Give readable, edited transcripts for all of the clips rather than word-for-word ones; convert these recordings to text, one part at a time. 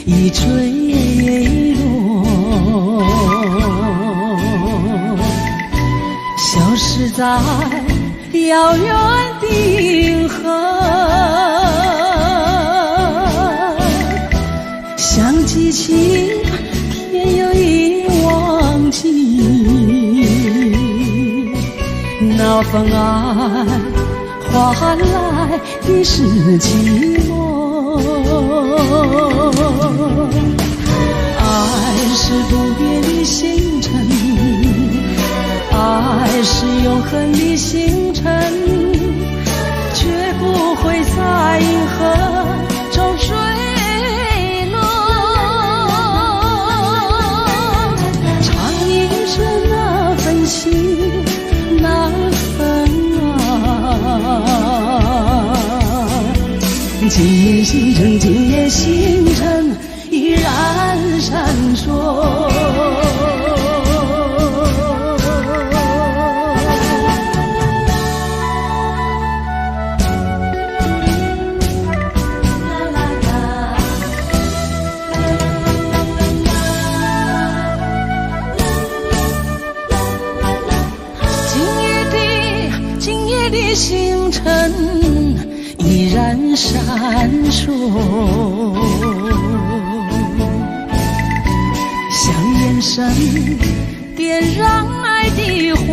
已坠落，消失在遥远的银河。想记起天又已忘记，那份爱换来的是寂寞。爱是不变的星辰，爱是永恒的星辰，绝不会在银河中坠落。唱一声那份情，那份爱，今夜星辰，今夜星辰依然闪烁。星辰依然闪烁，像眼神点燃爱的火，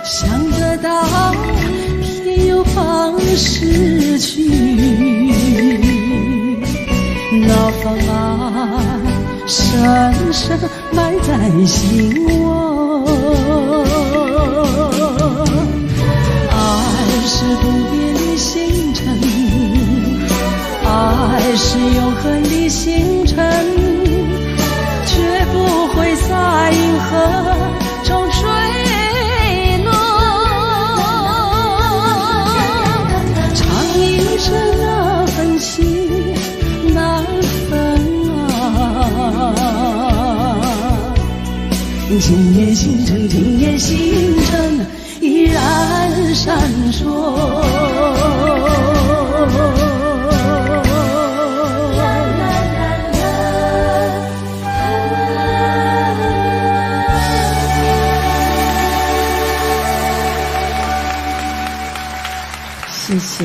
想得到偏又怕失去，那份爱深深埋在心窝。爱是不变的星辰，爱是永恒的星辰，绝不会在银河中坠落。唱一声那份情，那份爱，今夜星辰，今夜星辰依然闪烁。谢谢。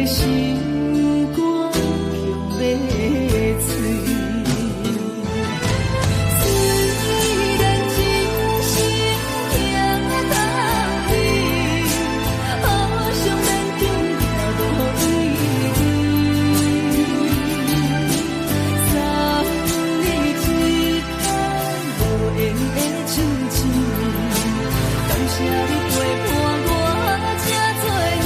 心肝强要碎。虽然真心疼当你，好想勉强也无意义。送你一空无缘的手指，感谢你陪伴我这多年。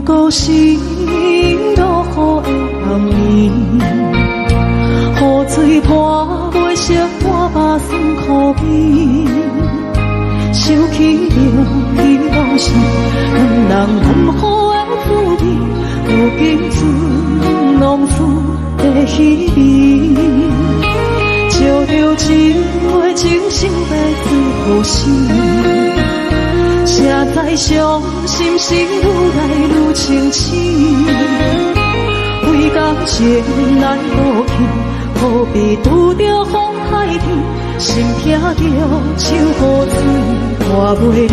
故事落雨的暗暝，雨水泼袂湿我目酸苦面，想起着彼往事，两人难好的滋味，如今只浪费在稀微，照着一回情深要最好心。谁知伤心事愈来愈清醒，为感情来倒去，何必拄着风海天，心痛着手雨水看袂离。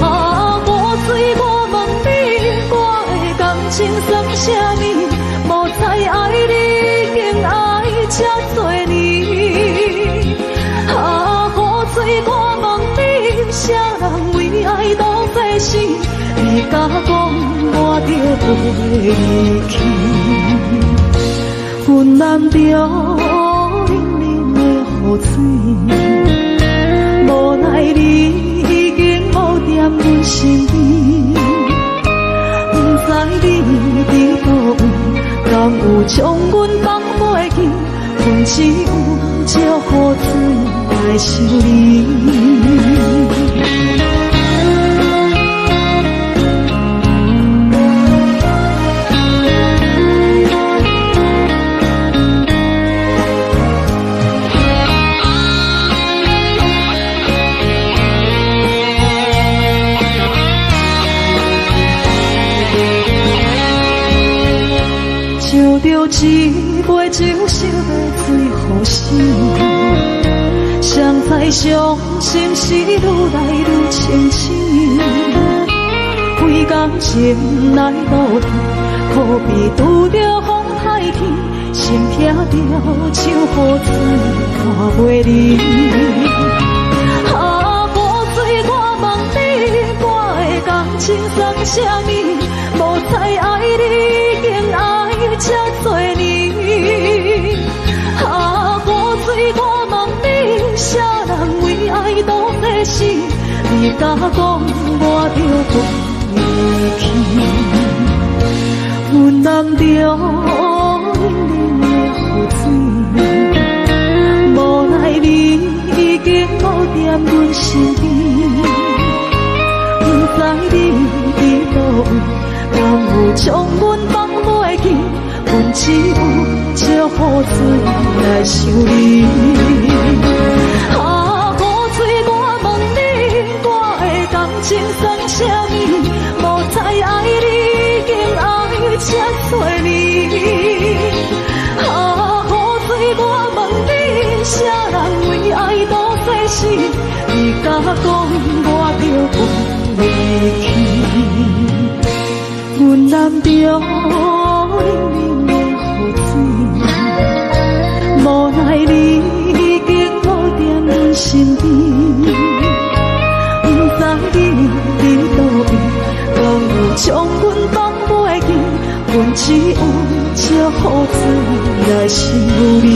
啊，雨水我问你，我的感情算啥物？无再爱你，竟爱这多年。啊，雨水我问你，啥人为爱都费心？你甲讲我着袂离去，阮难着冷冷的雨水，无奈你已经无踮阮身边，不知你伫倒位，敢有将阮放袂记？阮只有借雨水来想你。烧着一杯酒，烧要醉好心，谁知伤心事愈来愈清醒，为感情来倒去，何必拄着风海天，心痛着手雨水看袂离。啊，雨水我问你，我的感情送啥物？无再爱你，已经爱这多年。啊，雨水我问你，啥人为爱多世事？你甲讲我着飞去，阮男着冷冷的雨水，无奈你已经无踮阮身边。不知你伫倒位，敢有将阮放袂记？阮只有借雨水来想你。啊，雨水我问你，我的感情算啥物？无再爱你，已经爱这多年。啊，雨水我问你，啥人为爱多世事？你甲讲我着飞去，阮男着冷冷的雨水，无奈你已经无踮阮身边。不知你伫倒位，敢有将阮放袂记？阮只有借雨水来想你。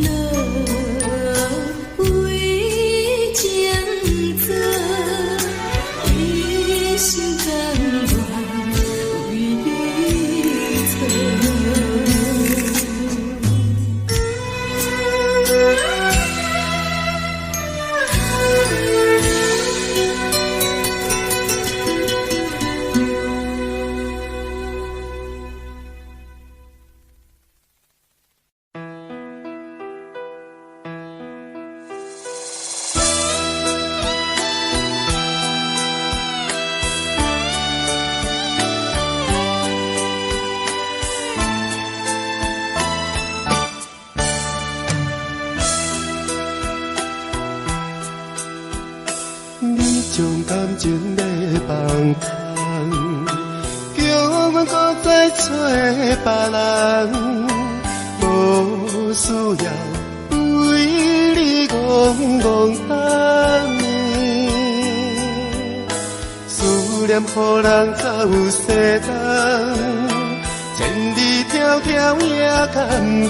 了为情做，一心甘愿为你错。将感情勒放空，叫阮搁再找别人，无需要为你戆戆等。思念予人走西东，千里迢迢也甘愿，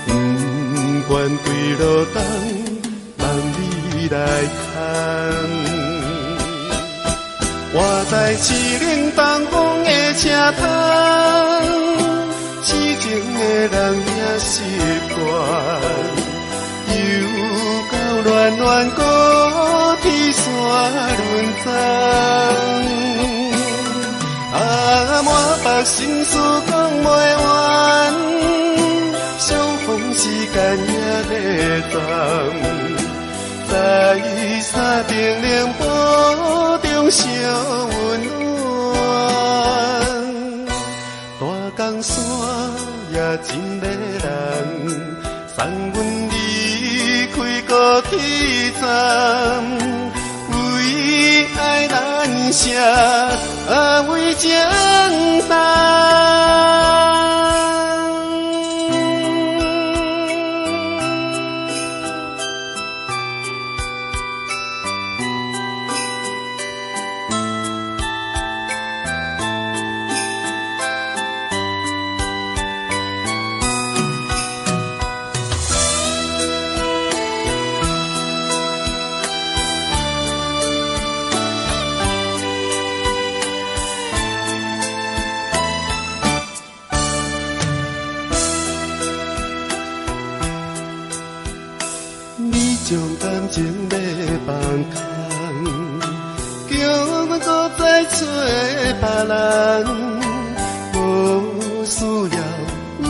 不管几路东，望你来牵。我在市岭东风的车头，痴情的人也习惯，又到暖暖高天山轮钟。满腹心事讲袂完，相逢时间也在转。在山顶冷波中相温暖，大江山也真迷人，送阮离开高铁站，为爱难舍，为情重。将感情勒放空，叫阮搁再找别人，无需要为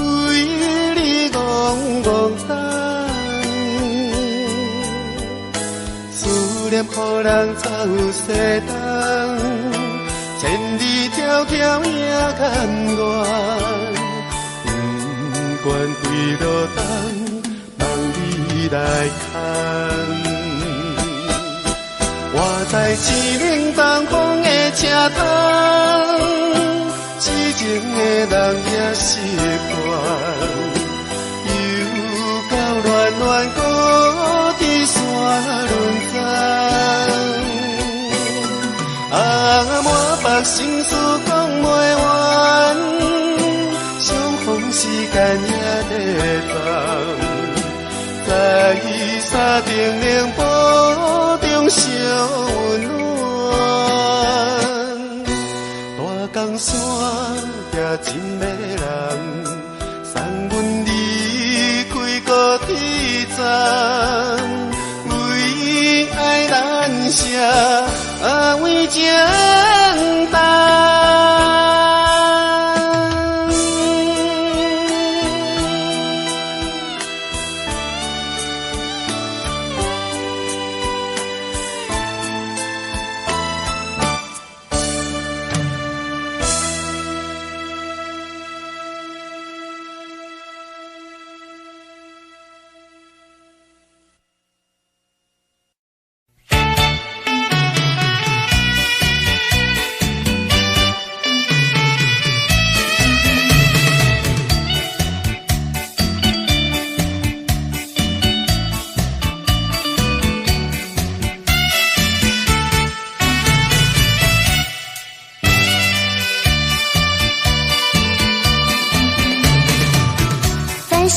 你戆戆等。思念予人走西东，千里迢迢也甘愿，不管几路东。来看，我在市岭东风的车头，痴情的人也习惯，又到暖暖高天山轮钟。满腹心事讲袂完，相逢时间也在转。在山顶冷波中相温暖，大江山也真迷人，送阮离开高铁站，为爱难舍，为情重。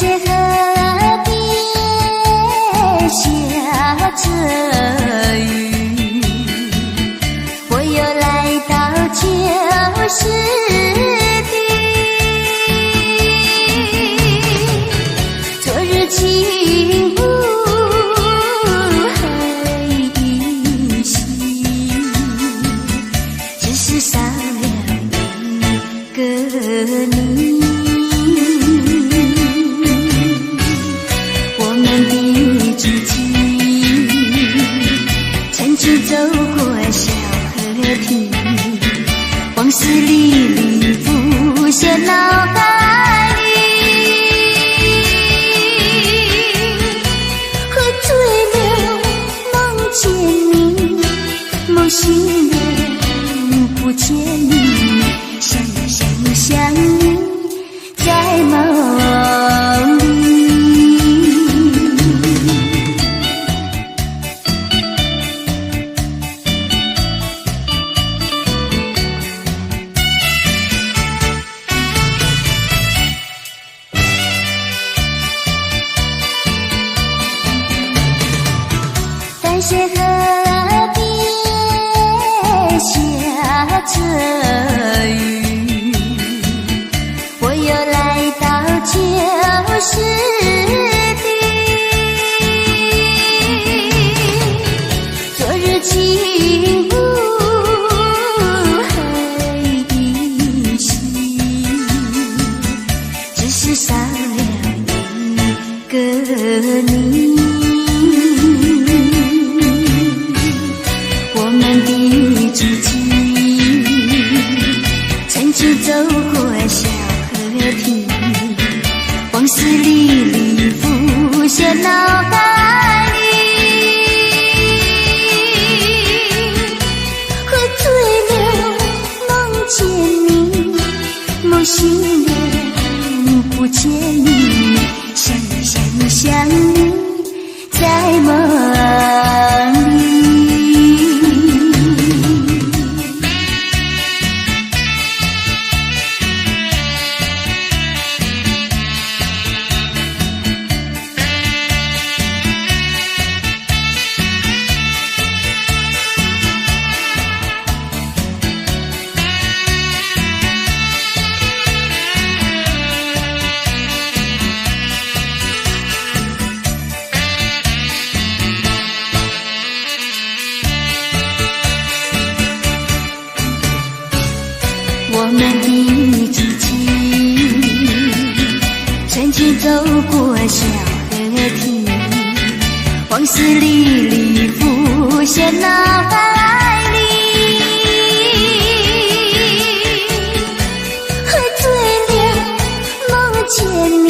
谢河边下着雨，我又来到旧时地。昨日情不还依稀，只是少了一个你。走过小河堤，往事历历浮现脑海里，喝醉了梦见你，梦醒了不见你，想你在梦里。淡水河边下着雨，我又来到旧时地。昨日情不还依稀，只是少了一个你。知己曾经走过小河堤，往事历历浮现脑海里，喝醉了梦见你，梦醒了不见你，想你在梦里。我们的知己曾经走过小河堤，往事历历浮现脑海里，喝醉了梦见你，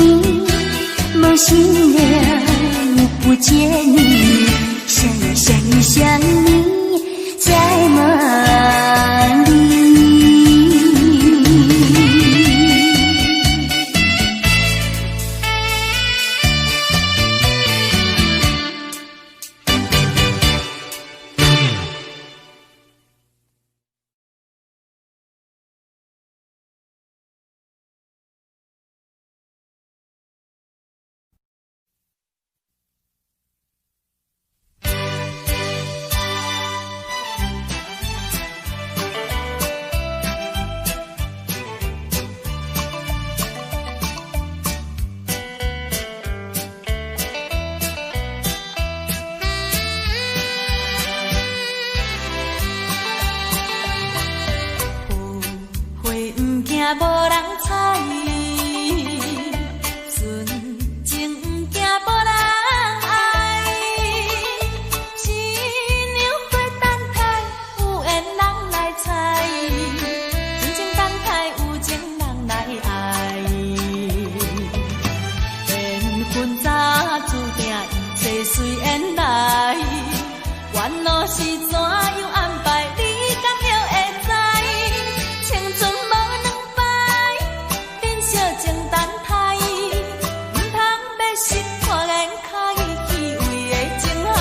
梦醒了不见你，想你在梦里。无人睬，纯情不惊无人爱。新娘花等待，有缘人来采，真情等待，有情人来爱。缘分早注定，一切随缘来。缘路是怎样安排？你敢晓会知？青春无两摆，珍惜情等待，唔通要失看眼开，虚伪的情海，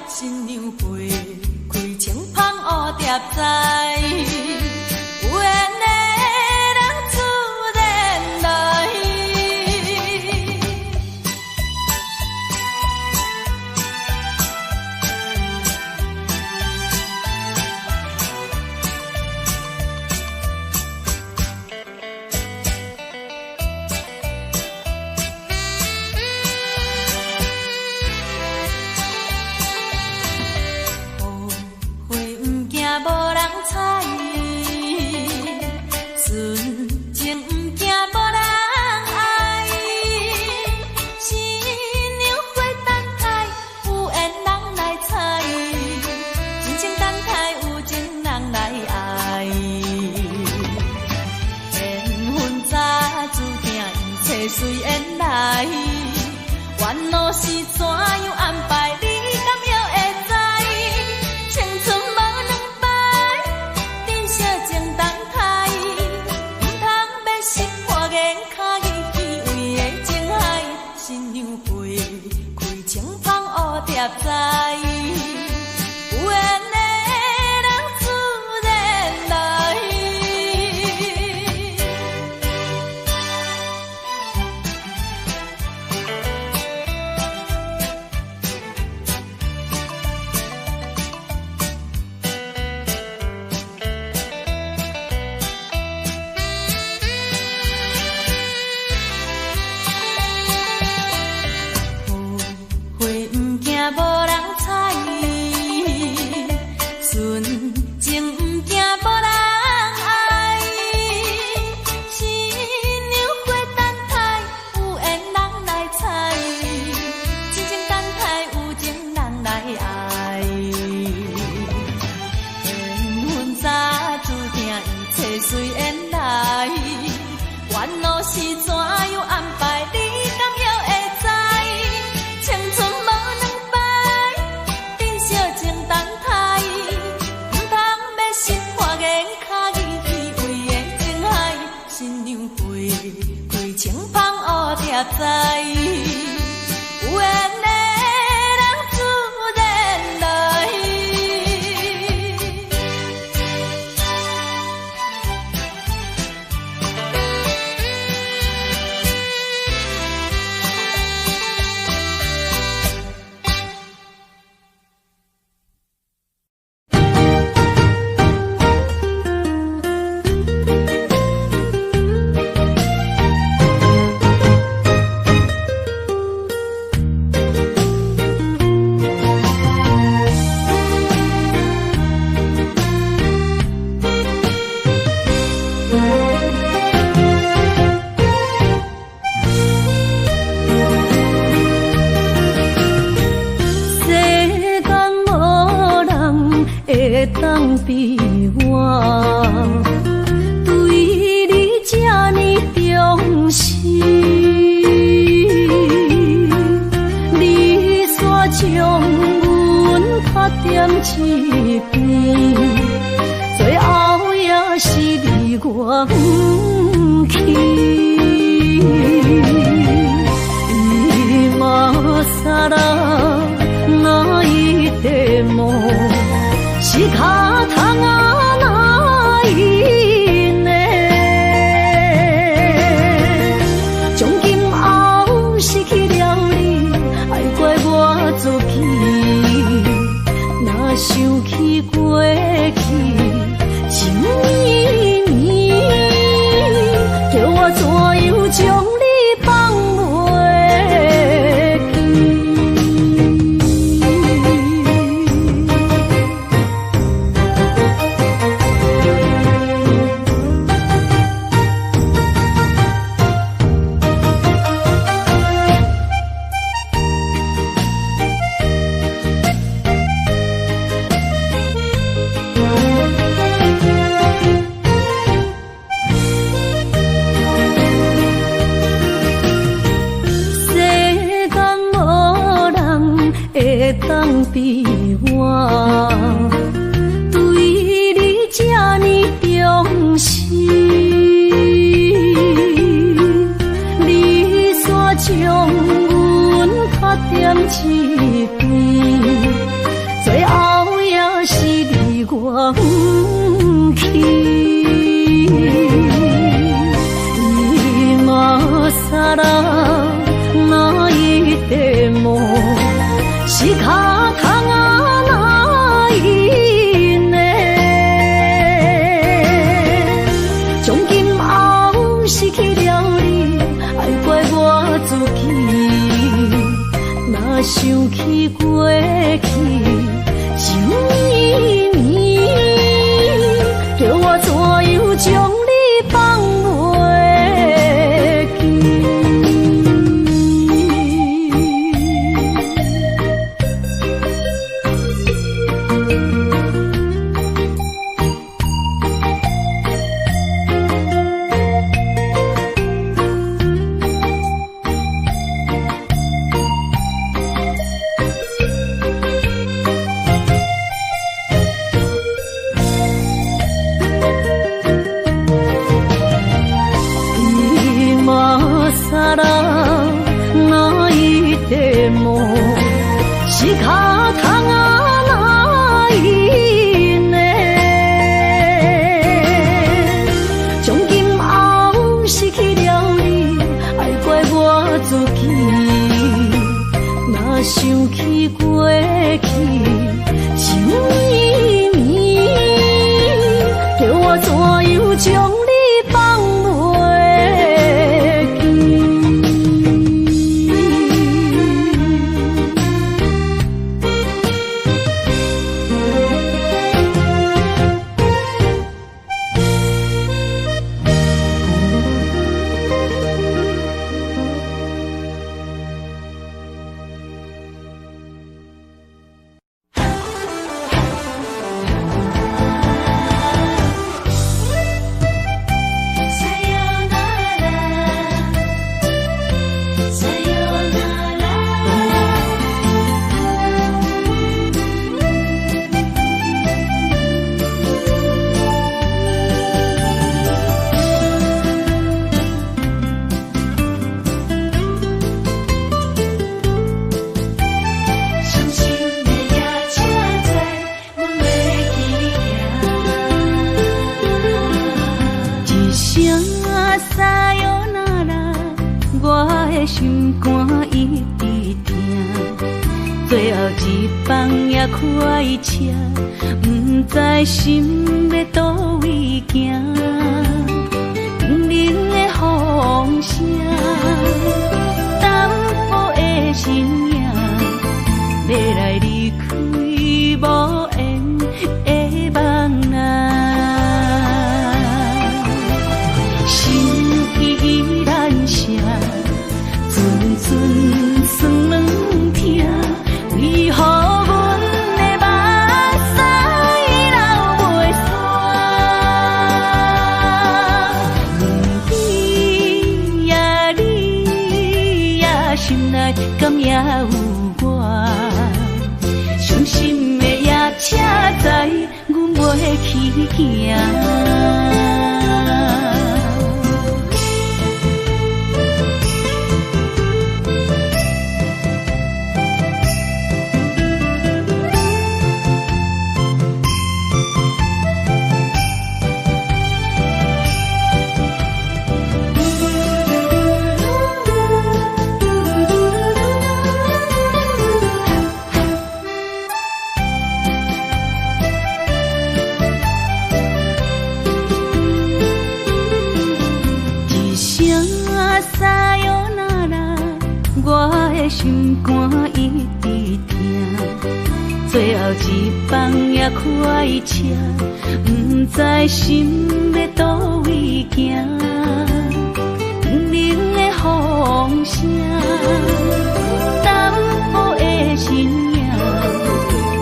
新娘花开情芳乌蝶在，有缘的人自然来。烦恼是怎样安排，你敢会知？青春无两摆，珍惜情等待，唔通要失破眼脚意气为的情海，新娘陪开情芳乌蝶栽。有缘的人自然来。后悔不惊无人睬，纯情不惊无人爱。新娘花等待，有缘人来采，真情等待，有情人来爱。缘分早注定，一切随缘来。烦恼是怎样安排，你敢会知？青春无两摆，珍惜情等待，唔通要失破眼脚意气为的情海，新娘陪开情芳乌蝶栽。有缘的人自然来。当比我对你这呢重视，你煞将阮拍点一边，最后也是离我不去。今さら泣いても仕方がないね。从今后失去了你，爱怪我自己。若想起过去情绵绵，叫我怎样将你放袂记？当比我对你这呢重视，你煞将阮拍点一边，最后也是离我不去。今さら泣いても仕方がないね。从今后失去了你，爱怪我自己。若想起过去情绵绵，叫我怎样将你放袂记？房也开车，不知心要倒位行。冷冷的风声，淡薄的身影，要来离开无缘的梦啊。心依然舍，阵阵酸软痛，为何阮的目屎流袂煞？问你呀，你呀，心内敢也有我？伤心的夜车载，阮袂去行。心肝一直疼，最后一房也开车，不知心要倒位行。冷冷的风声，淡薄的身影，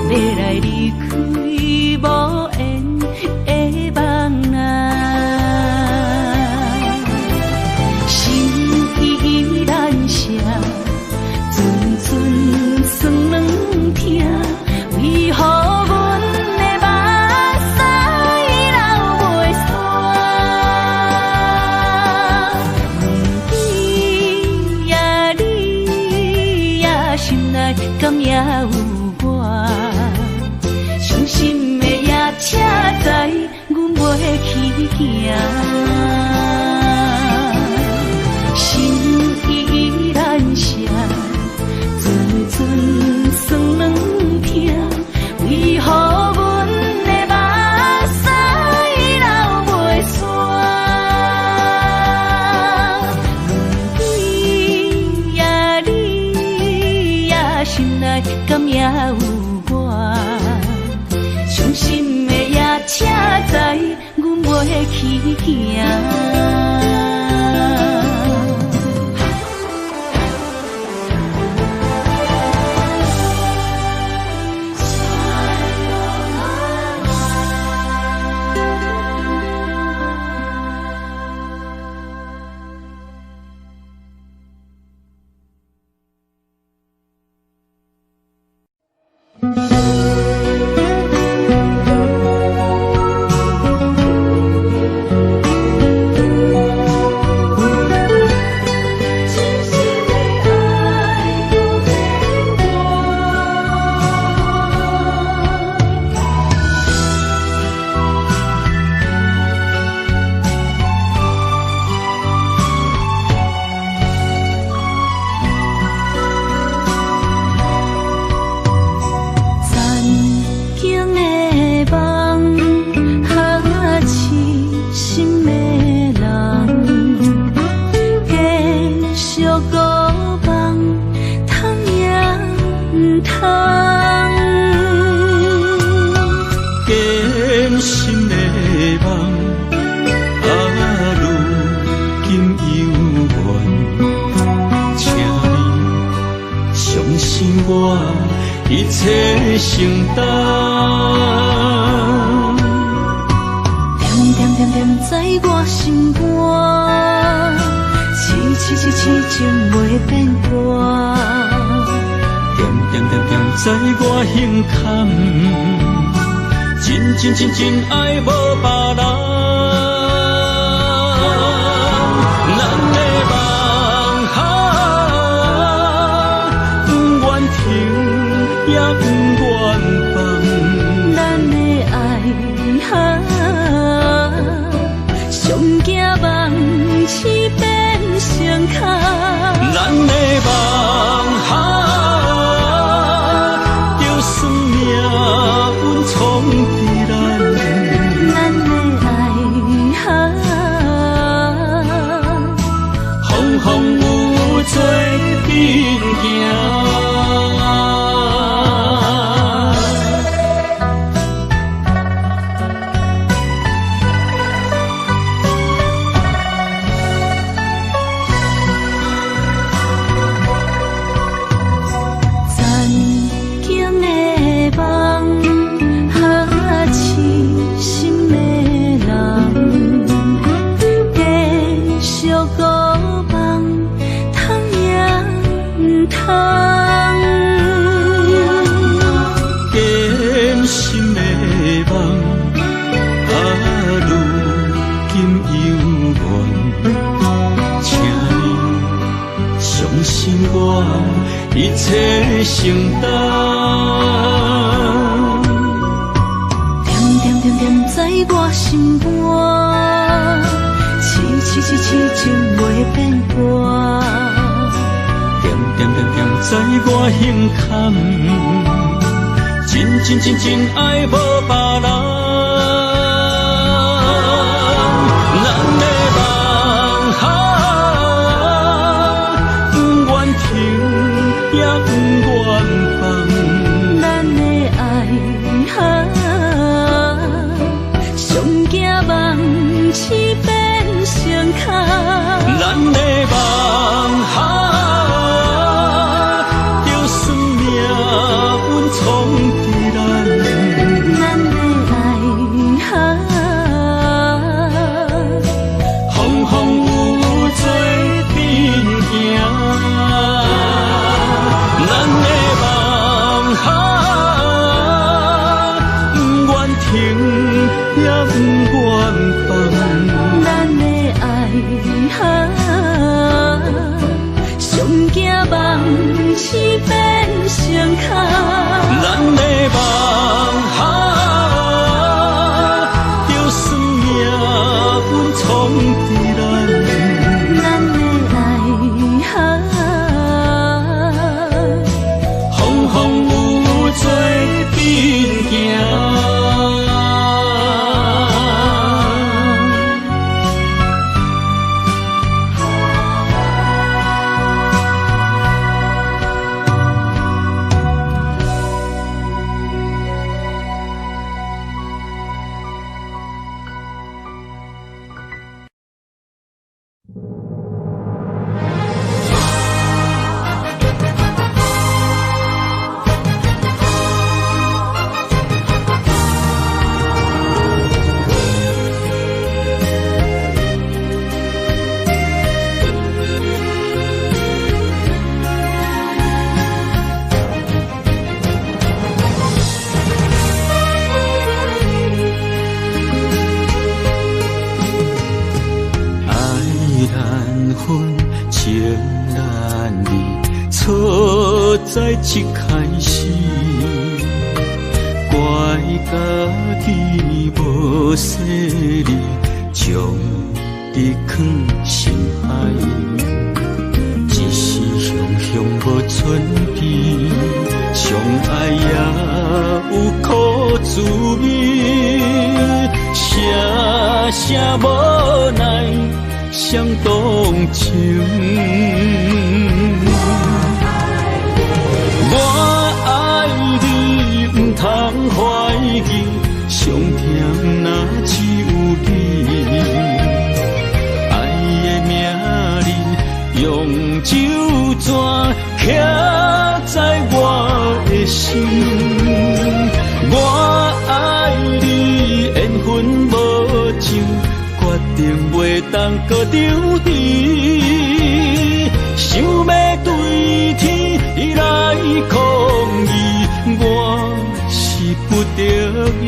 要来离开无缘的梦啊。心依然舍。阵酸软痛，为何阮的目屎流袂煞？问你呀，你呀，心内敢也有我？伤心的夜车载，阮袂去行。心依然舍。阵酸软痛，为何阮的目屎流袂煞？问你呀，你呀，心内敢也有我？伤心的夜车载，阮袂去行。真爱无别人，咱的梦不愿停，也不愿放，咱的爱上惊梦痴变成空，咱的梦就一切承担。点点点点在我心肝，痴痴痴痴情袂变卦。点点点点在我胸坎，真真真真爱无别人。咱的梦哈，不愿停也不愿放。咱的爱哈，上惊梦痴变成空。咱的梦哈。从地咱的爱哈，风风雨雨做阵行。咱的梦哈，不愿停也不愿放。咱的爱哈，上惊梦痴变成空。咱的梦哈，就算命运冲地咱。咱的爱哈，风风雨雨做阵行。在一开始，怪家己无细腻，将你藏心海。一时雄雄无准备，相爱也有苦滋味，声声无奈伤动情。我爱你，不通怀疑，上甜若只有你。爱的名字用酒泉刻在我的心。我爱你，缘分无情，决定袂当搁丢弃。想要对天来抗议，我是不得已。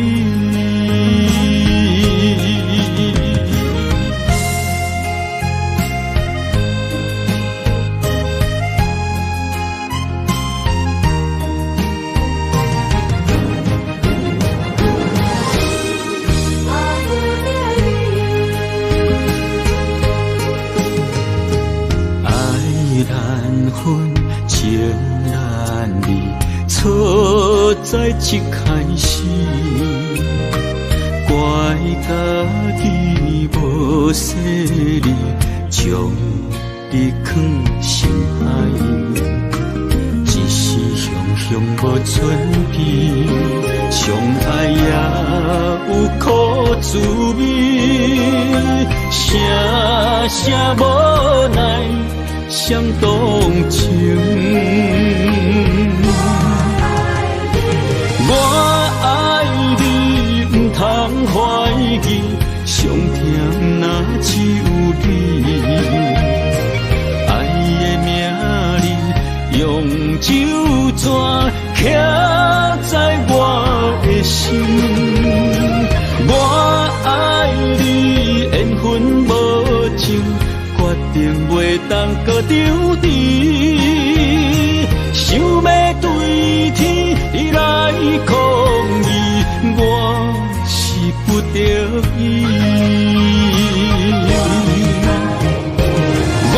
情难离，错在一开始，怪家己无细腻，将你藏心海。一时雄雄无准备，相爱也有苦滋味，声声无奈伤动情。我爱你，不通怀疑，上甜若只有你。爱的名字用酒泉刻在我的心。我爱你，缘分无情，决定袂当搁丢弃。想要对天来抗议，我是不得已。我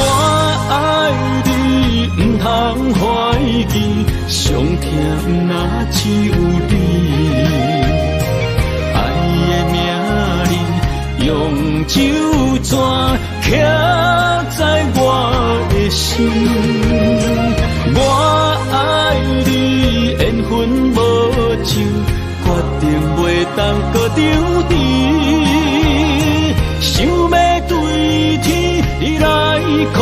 爱你，不通怀疑，上疼若只有你。爱的名用手绢刻在我的心，我爱你缘分无尽，决定袂当搁丢你。想要对天来抗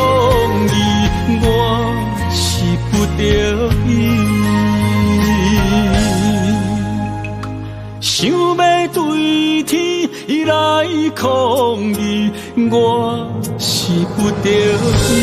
议，我是不得已。想要对天来抗议，我是不得已。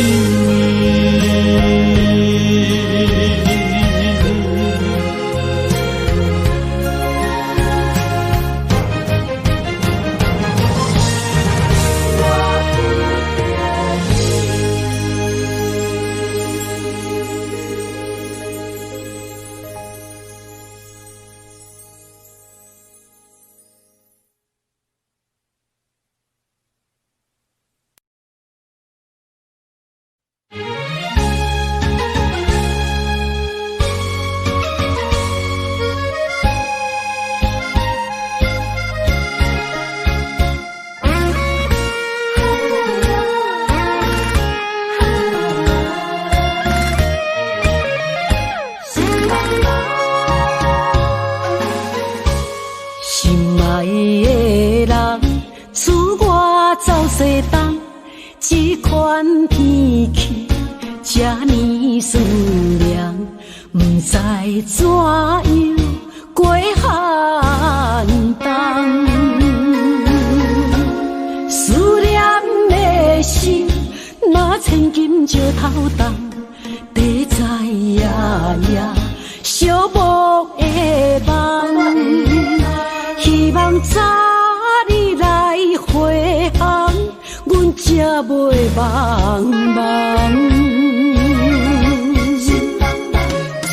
这款天气这呢酸凉，不知怎样过寒冬。思念的心，若千金石头重，地在夜夜寂寞的梦。希望早日来回航，阮才袂茫茫。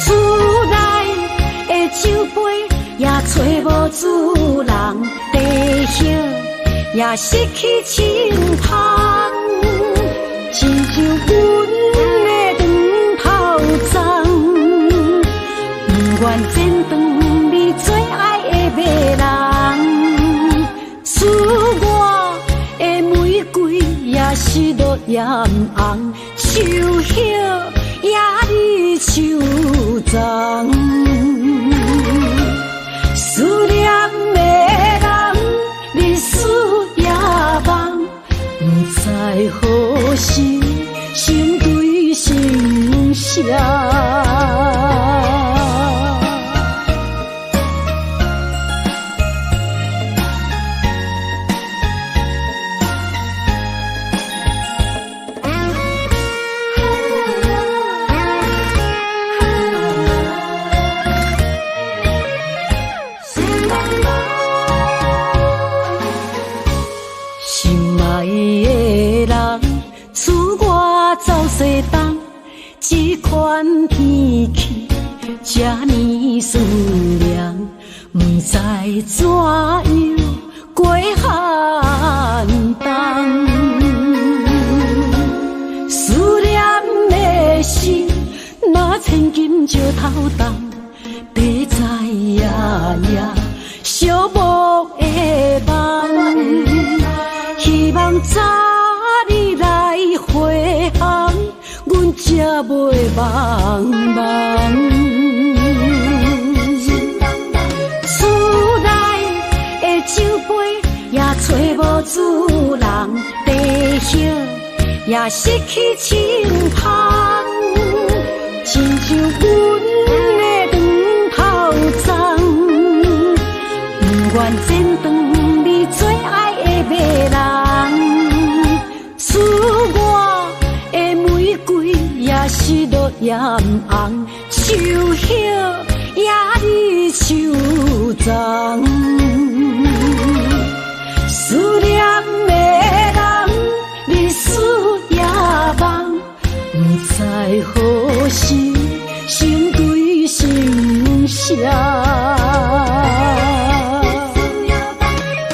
厝内的酒杯也找无主人，地叶也失去清芳，亲像阮的长头鬃，不愿剪断你最爱的迷人。厝外的玫瑰也是落艳红，秋叶也离秋丛。思念的人，日思夜梦，不知何时心对心声。西东，这款天气这呢酸凉，不知怎样过寒冬。思念的心，若千金石头重，地在夜夜寂寞的梦。希望早日来回航，阮才袂茫茫。厝内的酒杯也找无主人，地叶也失去清芳，亲像阮的长头鬃，不愿剪断你最爱的迷人。厝外的玫瑰也是落艳红，秋叶也离秋丛。思念的人，日思夜梦，不知何时心对心声。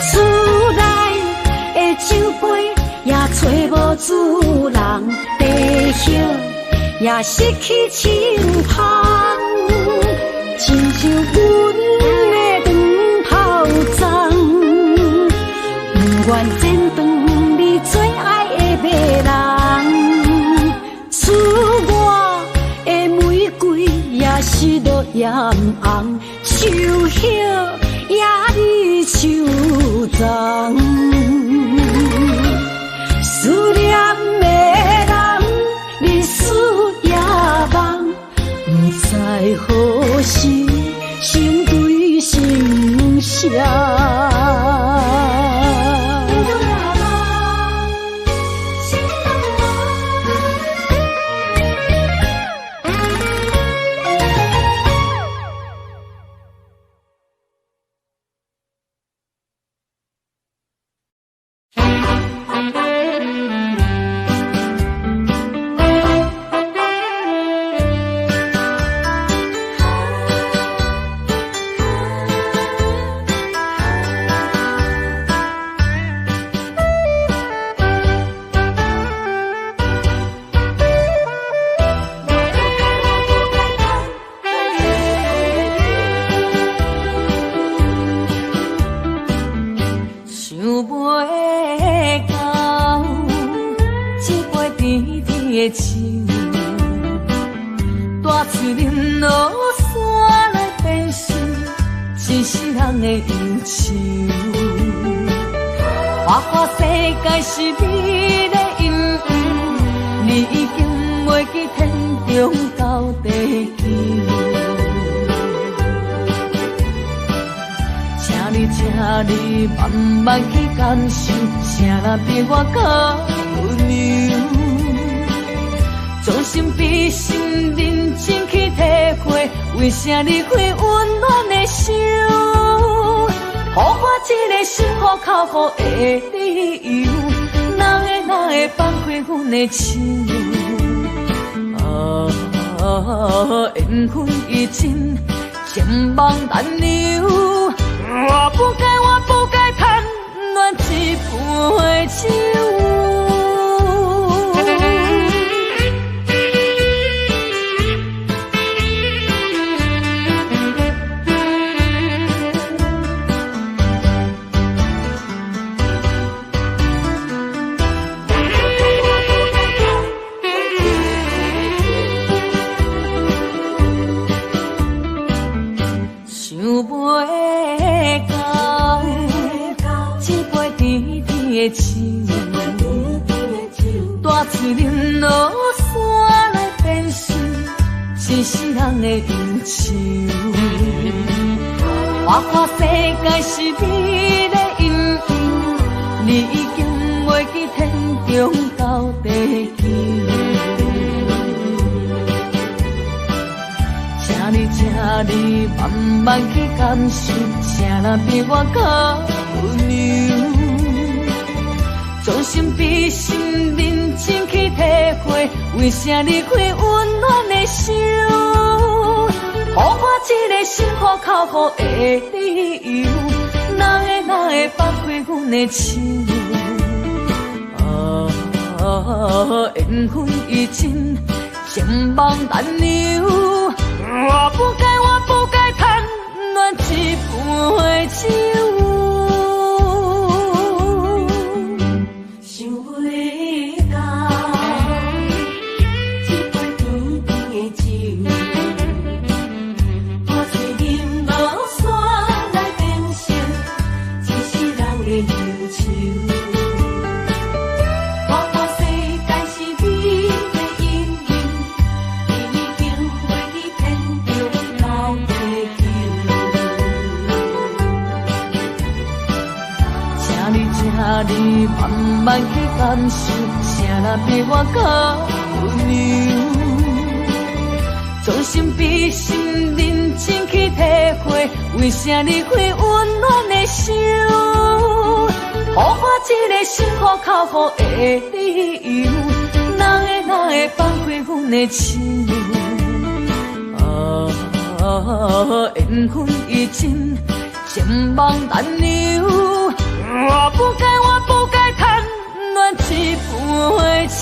厝内的酒杯也找无主人，地叶也失去清芳，亲像阮的长头鬃，不愿剪断你最爱的迷人。厝外的玫瑰也是落艳红，树叶也离树丛。思念的人，日思夜梦，不知何时成对心声。为啥离开温暖的手？予我一个心苦口苦的理由，哪会放开阮的手？缘分已尽，情梦难留。我不该贪恋一杯酒。大嘴啉落山来变成一世人的忧愁。我看世界是你的阴影，你已经袂记天中到地球。请你慢慢去感受，谁人比我较温柔？将心比心，认真去体会，为啥离开温暖的手？予我一个心苦口苦的理由，哪会放开阮的手？缘分已尽，情梦难留。我不该贪恋一杯酒。你慢慢去感受，谁人比我较温柔？将心比心，认真去体会，为啥离开温暖的手？予我一个心苦口苦的理由，哪会放开阮的手？缘分已尽，情梦难留。我不该贪恋一杯酒。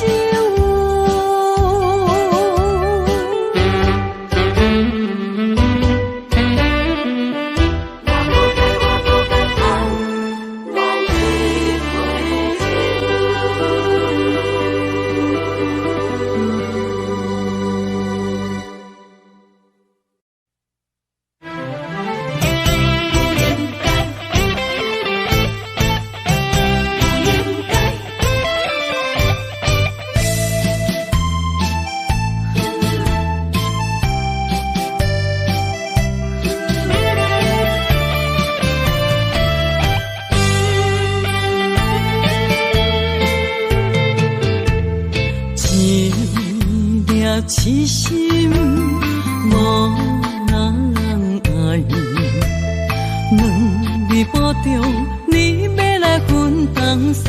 痴心无人爱，两字保重，你要来分东西。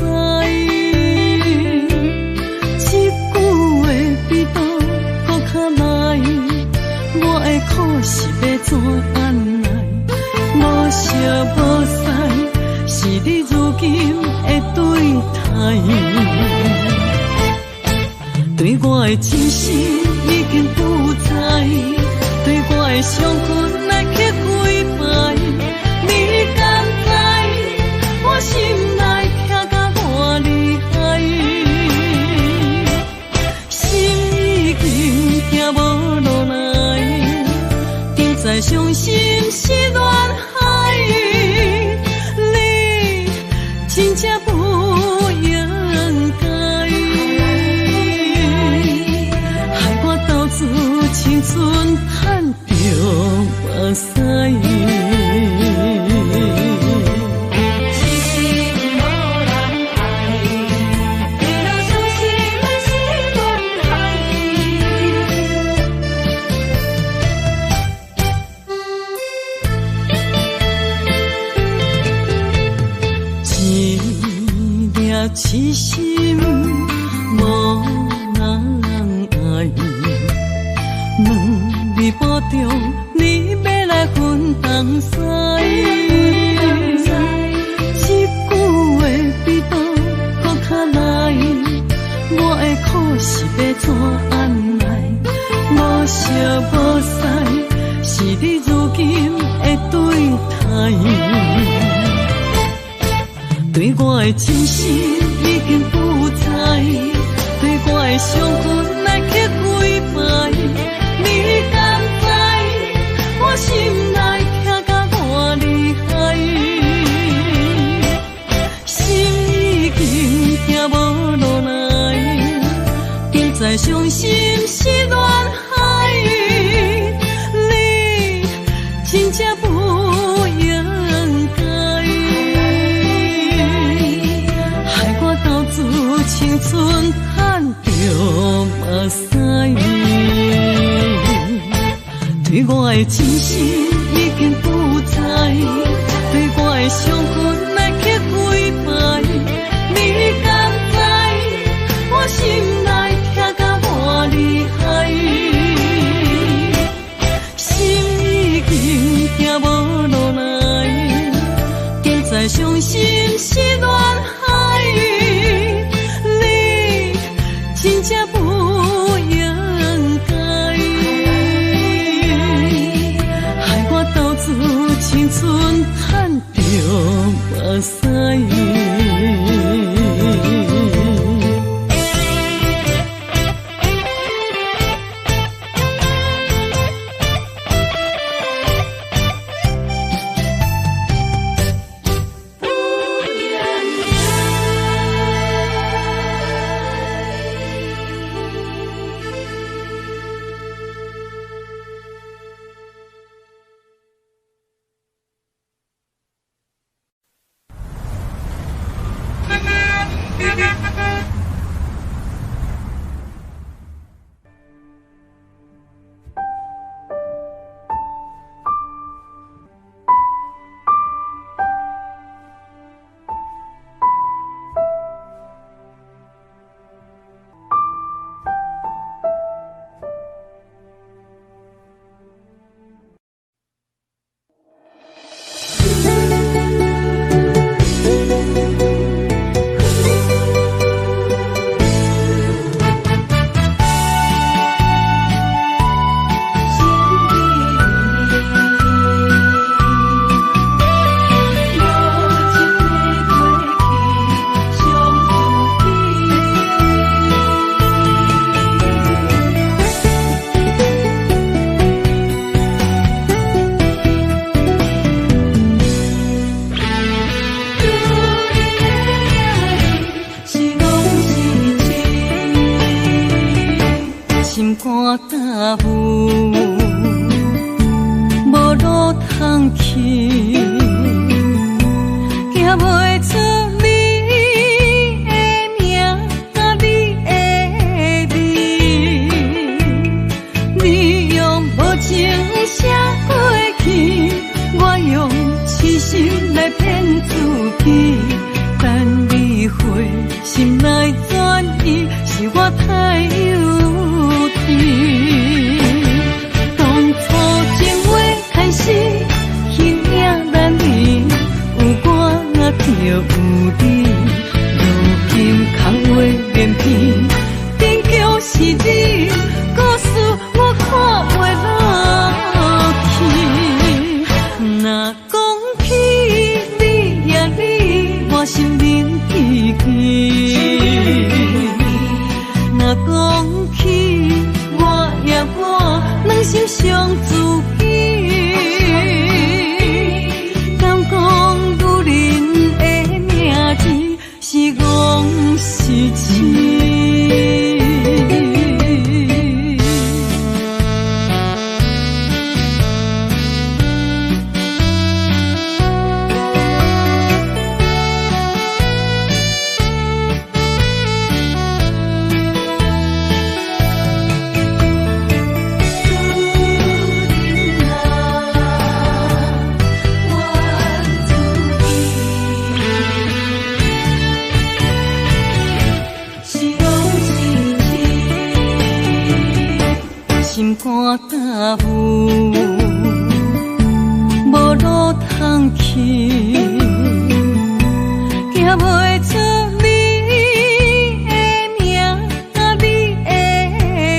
一句话比刀搁较来，我的苦是要怎安来？无烧无屎，是你如今的对待。对我的真心已经不知，对我的伤痕来去几摆，你敢知我心内痛甲偌厉害？心已经行无路来，就再伤心是恋海，你真正不应该。青春叹着目屎，痴心无人爱，为了伤心满是恋海。一粒痴心无人爱。两字保重，你要来分东西。一句话比刀搁较来，我的苦是要怎安来？无烧无屎，是你如今的对待。对我的真心已经不知，对我的伤痕来去几摆。你敢知我心内痛甲偌厉害？心已经行无路来，就再伤心是恋海，你真正不应该，害我斗志青春叹着目屎。对我的真心已经不知，对我的伤痕来去几摆，你敢知我心内痛甲偌厉害？心已经行无路来，就再伤心是恋海，你真正不应该。青春叹着目负，无路通去，行袂出你的名甲你的字，你用无情写过去，我用痴心来骗自己，等你回心来转意，是我太幼稚。当初情话开始，形影难离，有我就有你。如今空话连篇，终究是你，故事我看袂落去。若讲起你呀你，我心面记记。若讲起我呀我，两心相知己。敢讲女人的名字是戆是痴？心肝甲负，无路通去，行袂出你的名甲你的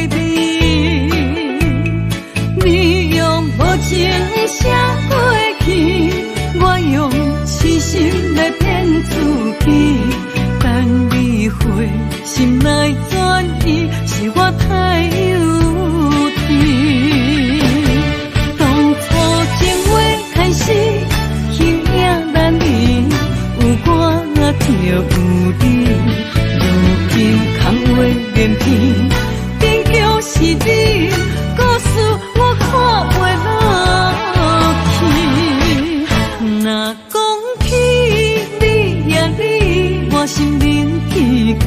字，你用无情写过去，我用痴心来骗自己，等你回心来转意，是我太幼。当初情话开始，形影难离，有我就有你。如今空话连篇，终究是你，故事我看袂落去。若讲起你呀你，我心面记记。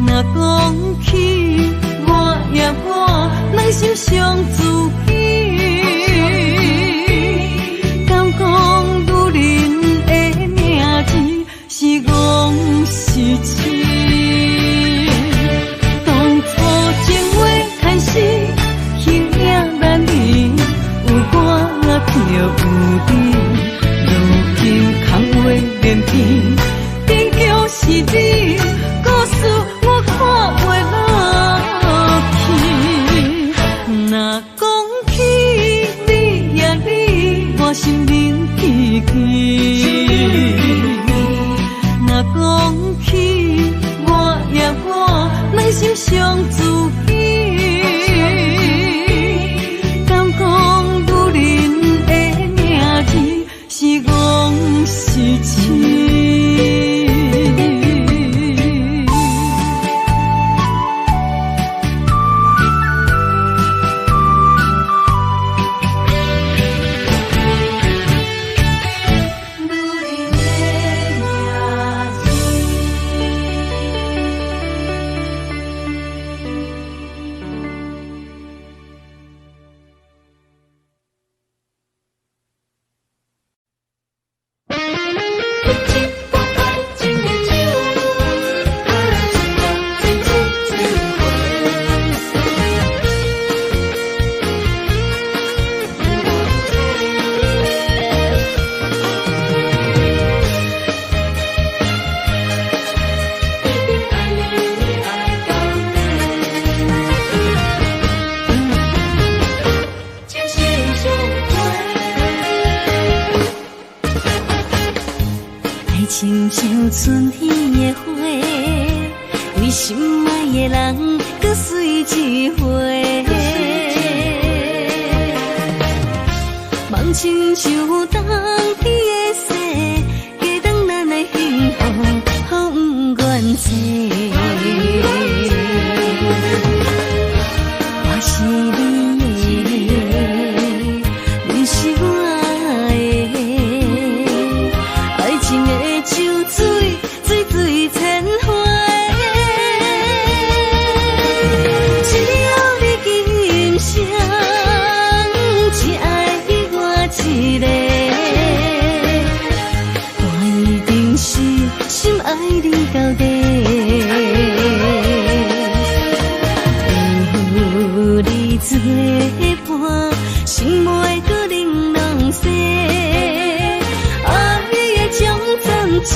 若讲起我呀我，两心相知己。敢讲女人的名字是戆是痴？当初情话开始，形影难离，有我就有你。如今空话连篇，终究是你，故事我看袂落去。若讲起你呀你，我心面记记。若讲起我呀我，两心相知己。敢讲女人的名字是戆是痴？亲像春天的花，为心爱的人，搁水一回。梦亲像冬天的雪，加长咱的幸福，风愿坐。伴，心袂搁玲珑色。爱的种暂情，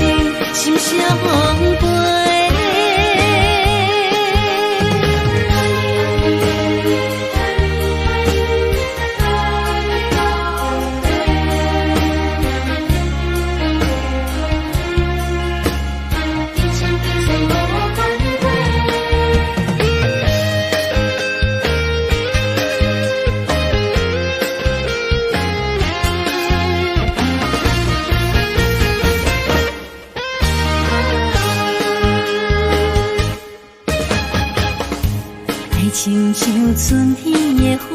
心相陪。亲像春天的花，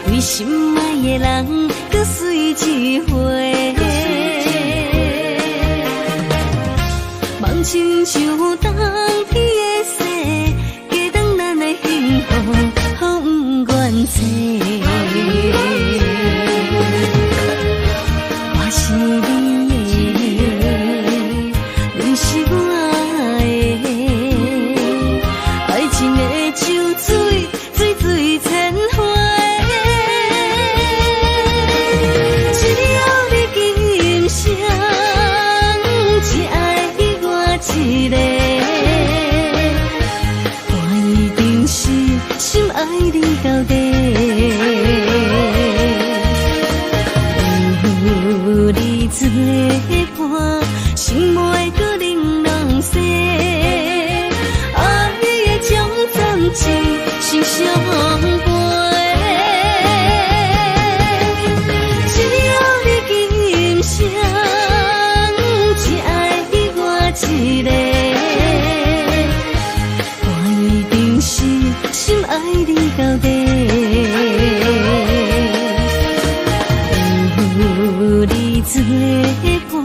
为心爱的人搁随一回。梦亲像冬天的雪，加长咱的幸福，风愿找。我是你的，你是我的，爱情的酒水，水水千回。只要你今生只爱我一个，我一定是心爱你到底。有你作伴，心袂搁玲珑色。爱的种暂情，心相陪。只要你今生只爱我一个，我一定是心爱你到底。有你作伴，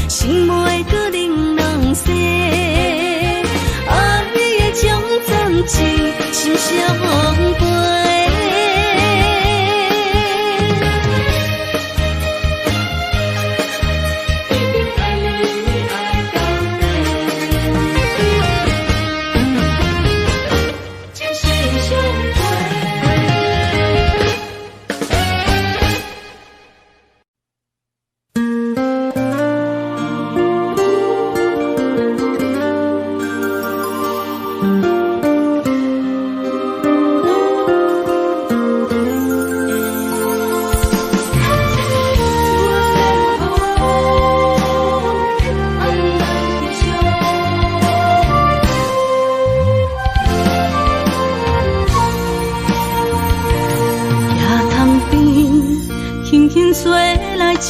心袂搁玲珑色。爱的种暂情，心相陪。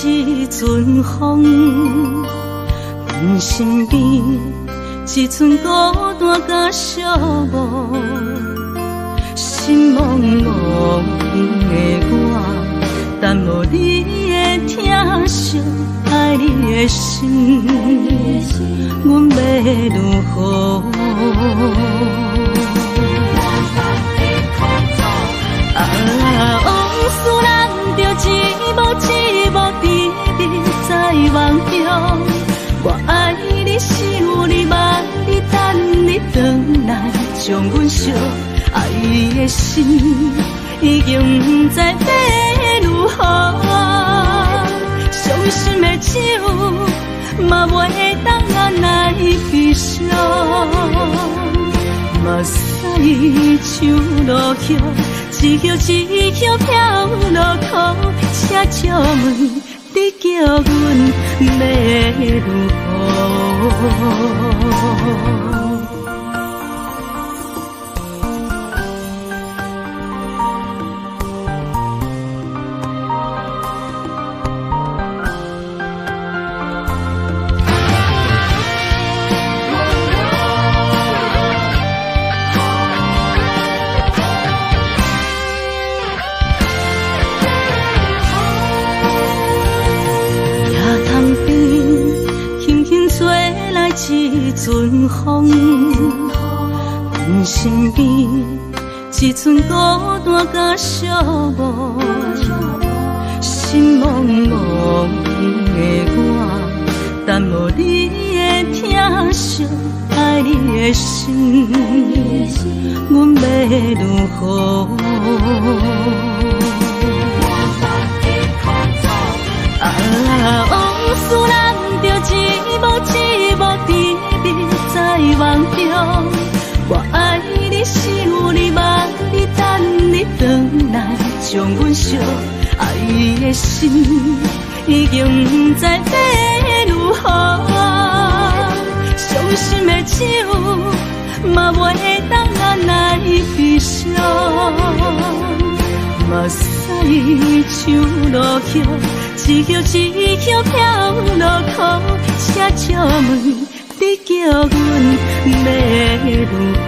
一阵风，阮身边一寸孤单甲寂寞，心茫茫的我，等无你的疼惜，爱你的心，阮要如何？往事咱着一幕一幕甜蜜在梦中。我爱你，想你，望你，等你回来，将阮惜爱的心已经不知要如何。伤心的酒嘛袂当按来悲伤，目屎像落雨，一曲一曲飘落雨，车借问你叫阮要如何？一阵风，阮身边一寸孤单甲寂寞，心茫茫的我，等无你的疼惜，爱你的心，阮要如何？将阮惜爱的心，已经不知要如何。伤心的手，嘛袂当咱来悲伤。目屎像落叶，一叶一叶飘落雨，车笑问你叫阮要如何？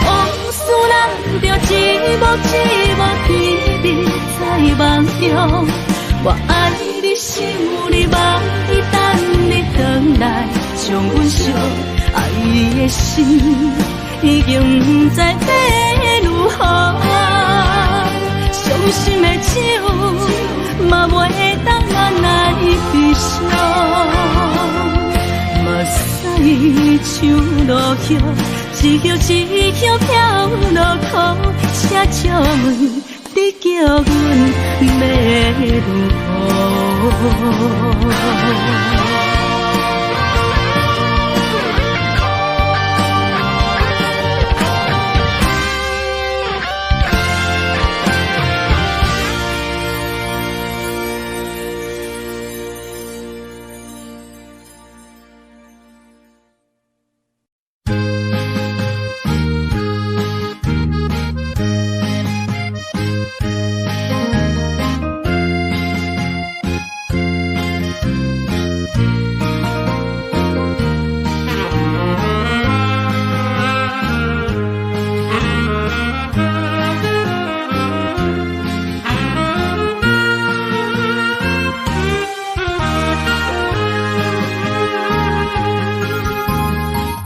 往事咱着一幕一幕甜蜜在梦中。我爱你，想你，望你，等你回来，将阮惜爱的心，已经不知要如何。伤心的手，嘛袂当咱来悲伤。目屎像落叶，一叶一叶飘落雨，车笑问你叫阮要如何？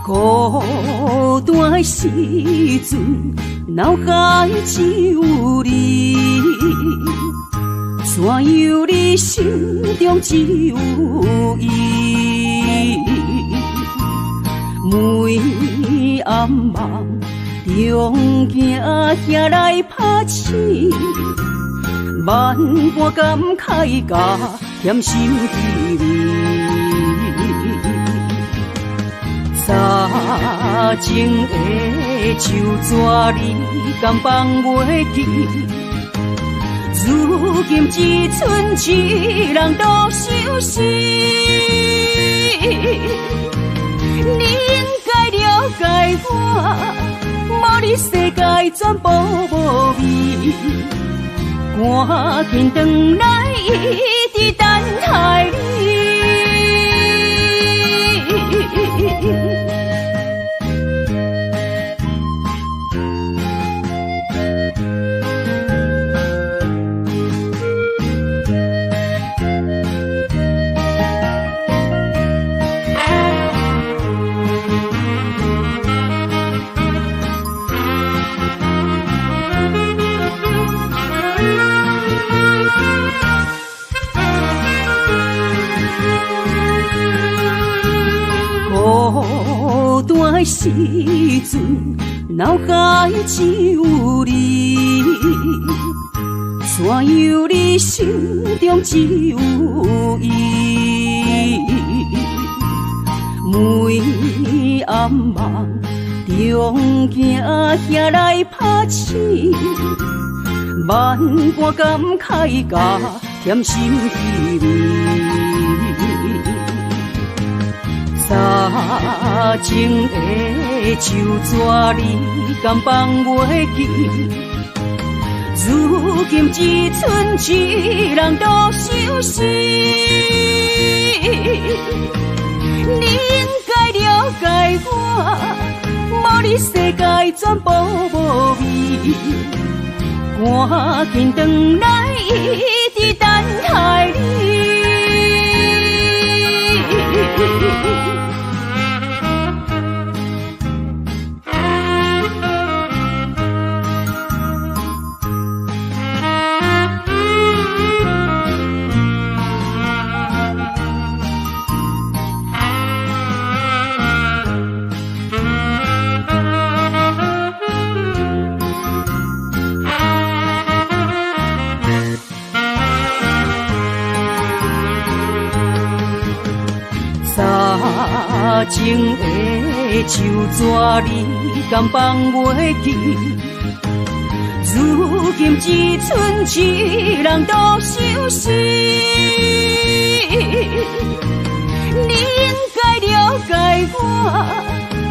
孤单的时阵，脑海只有你，怎样你心中只有伊？每暗梦中行来拍醒，万般感慨甲甜心滋味。早前的手纸你敢放袂记？如今只剩一人独相思。你应该了解我，无你世界全部无味。赶紧回来，一直等待你。孤单的时阵，脑海只有你，怎样你心中只有伊？每暗梦中行来拍醒，万般感慨甲甜心滋味。早前的手纸你敢放袂记？如今只剩一人独相思。你应该了解我，无你世界全部无味。赶紧回来，一直等待你。早前的手纸你敢放袂记？如今只剩一人独相思。你应该了解我，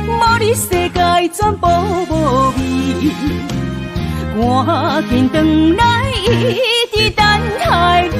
无你世界全部无味。赶紧回来，一直等待你。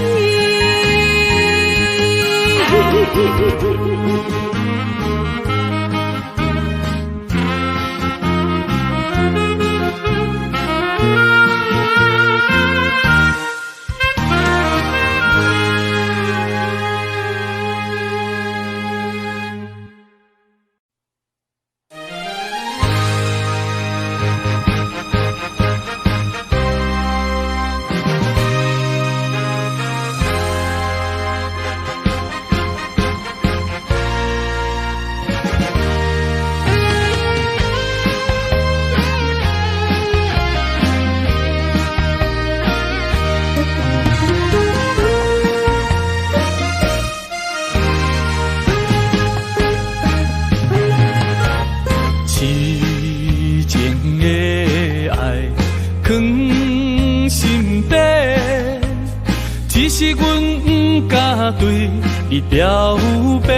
是阮不敢对你表白，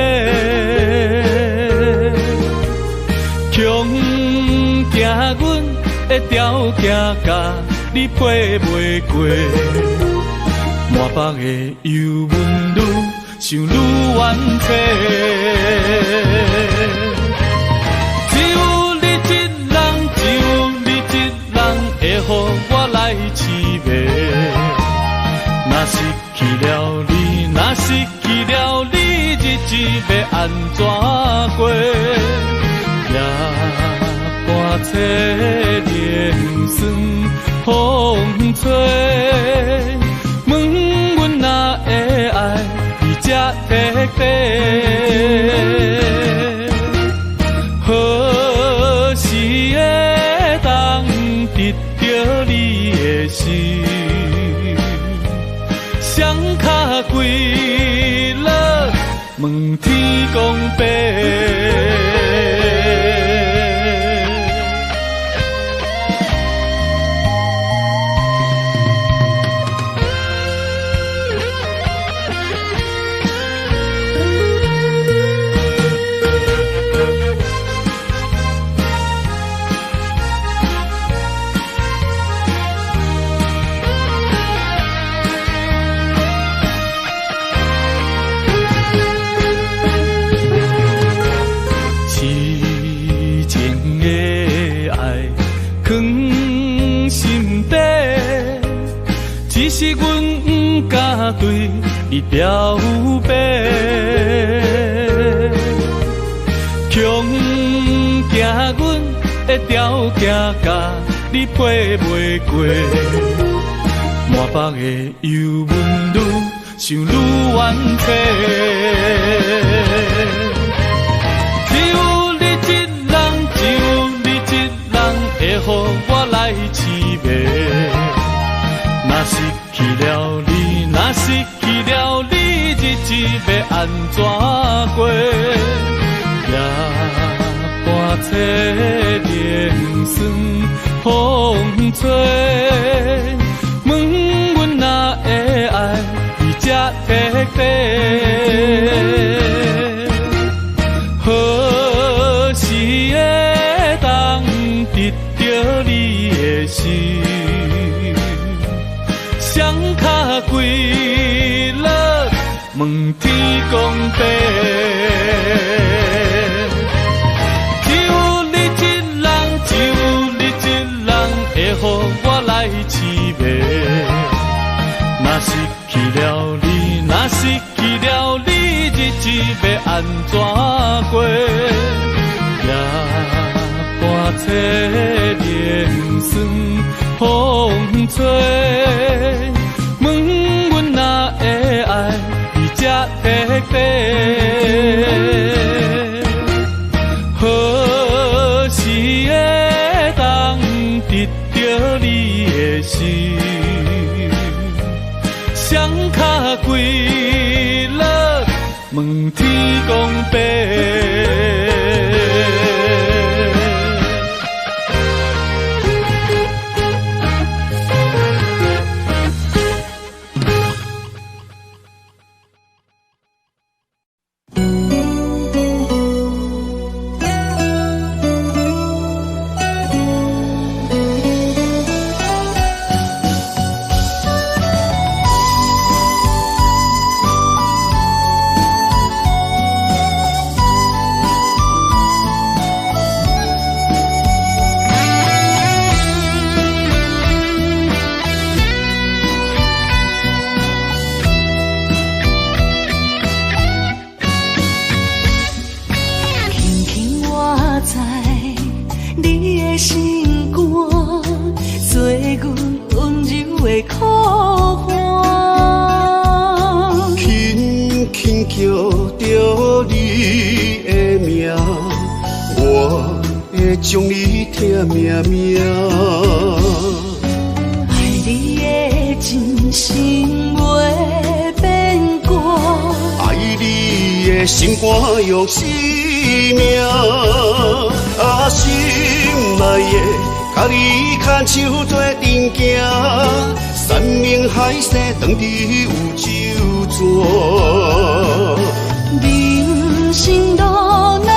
强行阮的条件甲你配袂过，满腹的忧闷愈想愈怨气。只有你一人，只有你一人会予我来凄迷。若失去了你，若失去了你，日子要安怎过？夜半切连酸风吹，问阮哪会爱你这彻底？何时会当得到你的心？双脚跪落，问天公伯。是阮不敢对你表白，强行阮的条件甲你配袂过，满腹的忧闷愈想愈怨气。只有你一人，只有你一人会予我来凄迷。若失去了你，若失去了你，日子要安怎过？夜半切连酸风吹，问阮哪会爱你这彻底？何时会当得到你的心？双脚跪落，问天公伯。只有你一人，只有你一人会予我来凄迷。若失去了你，若失去了你，日子要安怎过？夜半切连酸风吹。问阮哪会爱你这彻底？何时会当得到你的心？双脚跪落，问天公伯。的心肝，做阮温柔的苦花。轻轻叫着你的名，我会将你疼命命。爱你的真心袂变卦，爱你的心肝用生命，心内的甲你牵手做阵行，山盟海誓当伫有酒泉。人生路哪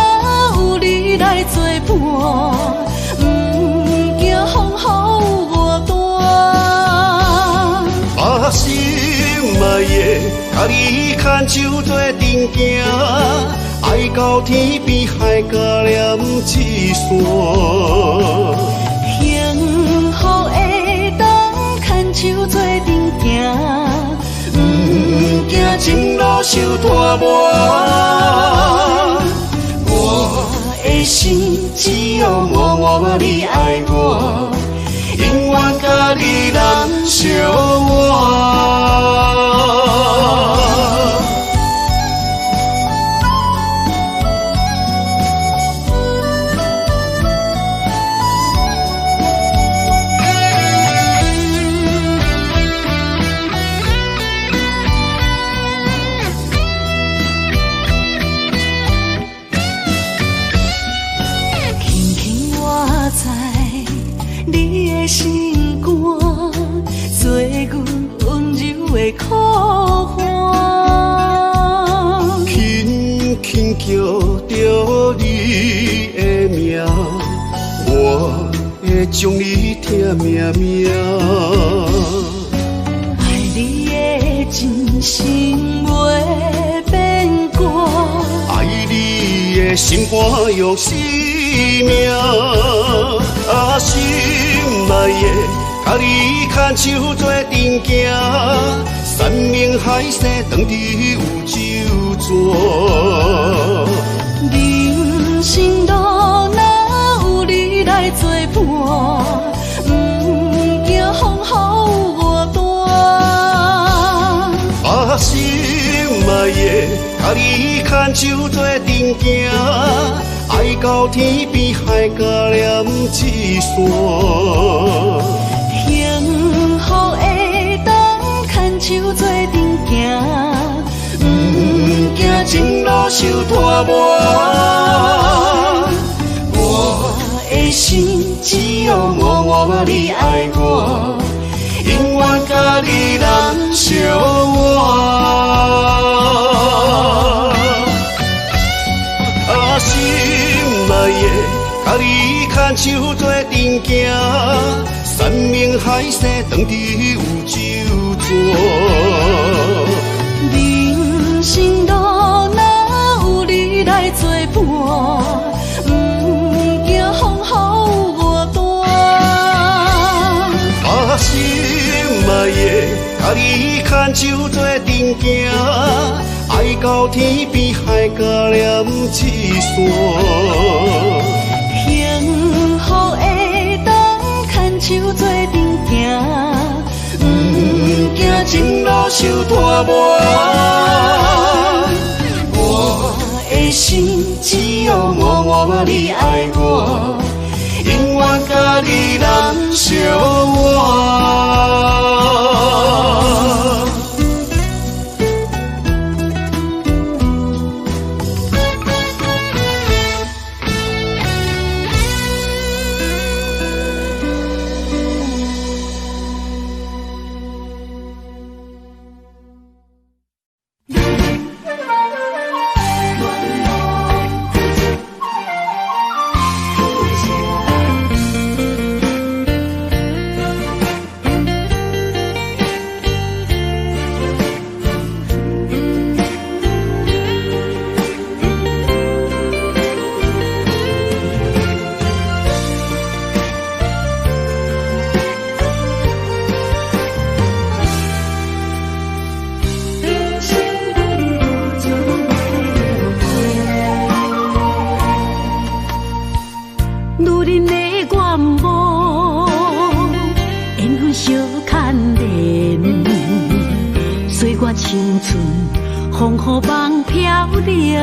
有你来作伴，不惊风雨我大。心内的甲你牵手做阵行，爱到天边海角连一线。幸福的当牵手做阵行，不惊前路受拖磨。我的心只有默默你爱我，永远甲你人相活。心肝做阮温柔的苦花，轻轻叫着你的名，我会将你疼命命。爱你的真心袂变卦，爱你的心肝用生命，心内的甲你牵手做阵行，山盟海誓当伫有酒泉。人生路哪有你来作伴，不惊风雨我大。心内的甲你牵手做阵行，爱到天边海角连一线。幸福的当牵手做阵行，不惊前路受拖磨。我的心只有默默你爱我，永远甲你人相活。心内的甲你牵手做阵行，山盟海誓当伫有酒泉。人生路哪有你来作伴，不惊风雨我大。心内的甲你牵手做阵行，爱到天边海角连一线。幸福的当牵手做阵行，不惊前路受拖磨。我的心只有默默你爱我，永远甲你人相活。恁的愿望，缘分相牵连，岁月青春，风雨梦飘零。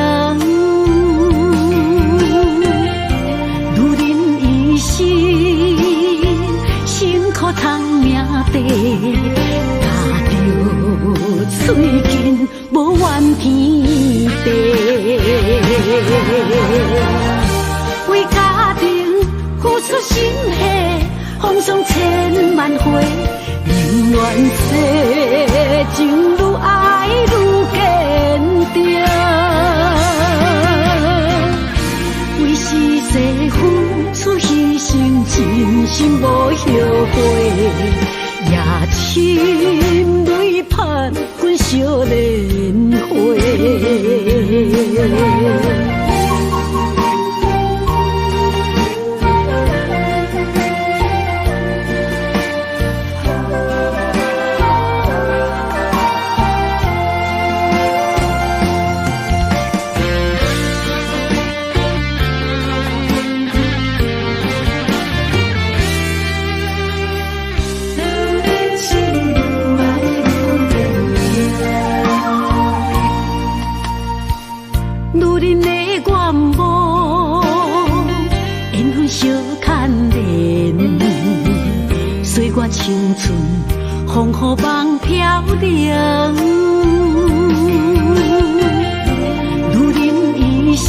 如恁一生辛苦通命地，踏着嘴筋无怨天地。为家庭付出心血，风霜千万回，宁愿世情愈爱愈坚定。为是世付出牺牲，真心无后悔，夜深泪盼阮小莲花。青春风雨梦飘零，如恁一生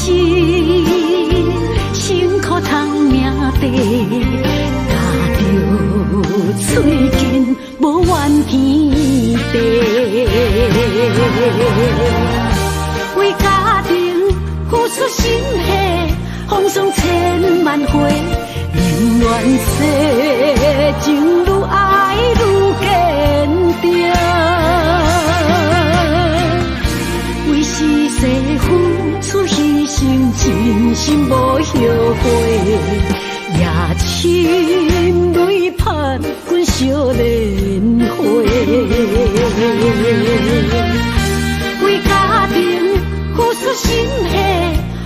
辛苦通命地，踏着嘴筋无怨天地。为家庭付出心血，风霜千万回，宁愿世情愈爱愈坚定。为是世付出牺牲，真心无后悔，夜深泪盼阮小莲花。为家庭付出心血，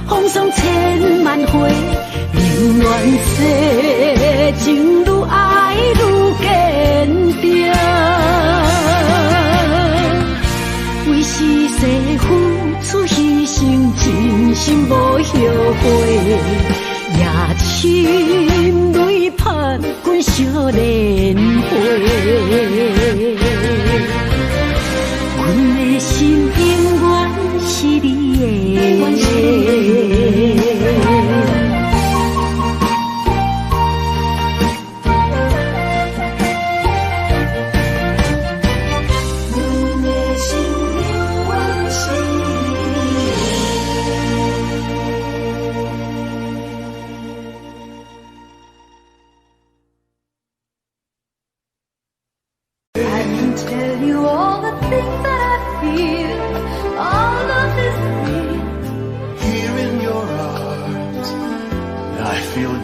风霜千万回，宁愿世情愈爱愈坚定。为是世付出牺牲，真心无后悔，夜深泪盼阮小莲花。阮的心永远是你的。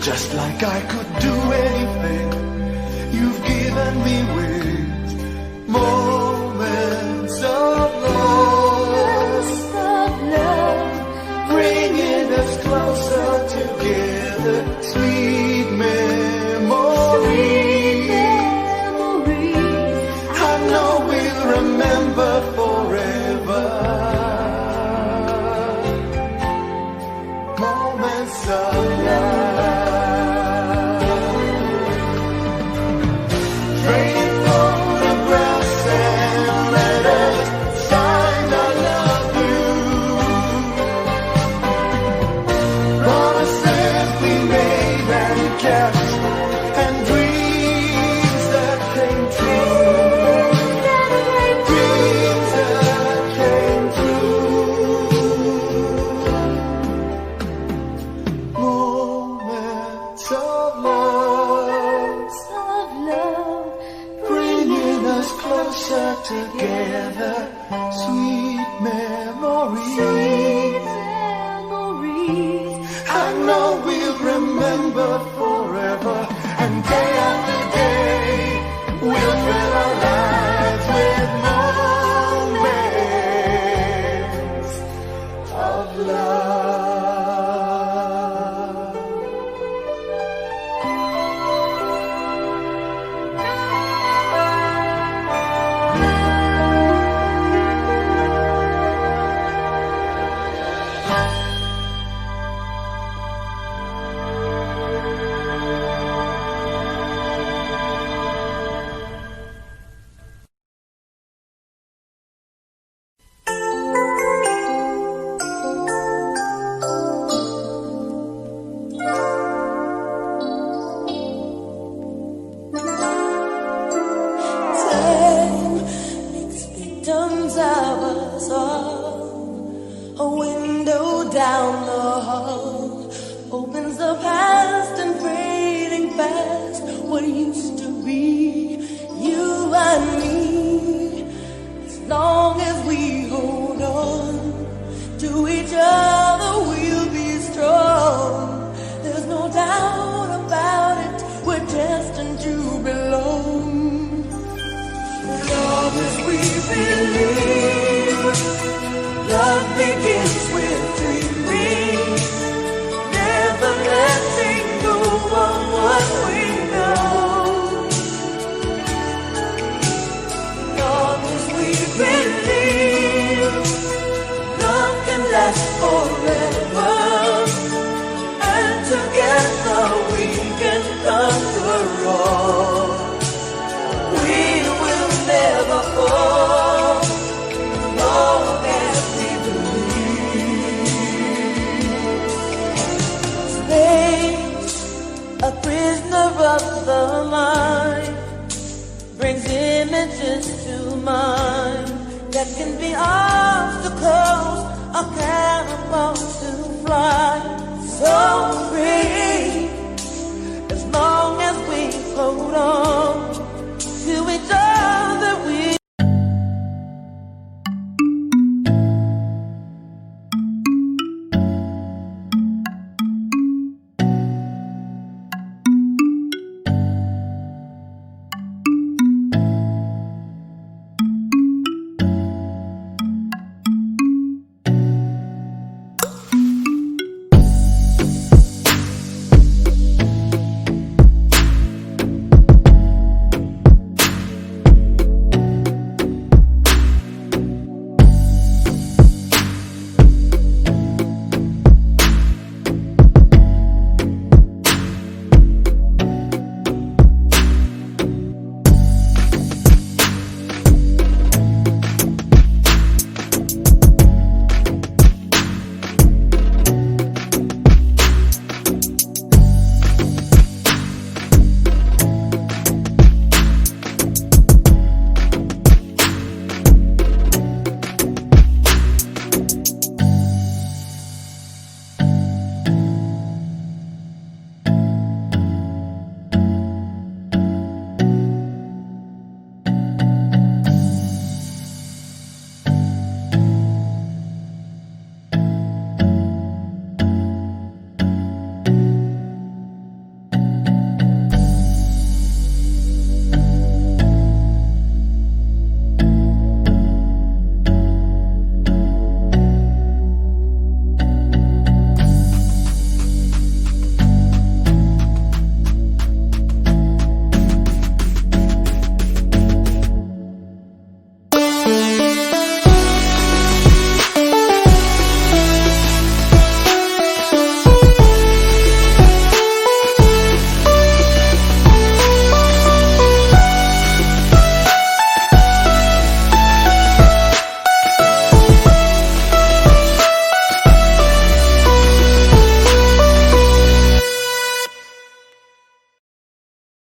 Just like I could do anything you've given me with moments of love, bringing us closer together, sweet memories. I know we'll remember forever moments of love. Together, sweet memories. I know we'll remember forever, and day after day we'll fill our lives with moments of love. prisoner of the mind, brings images to mind that can be obstacles or cannonballs to fly. So free.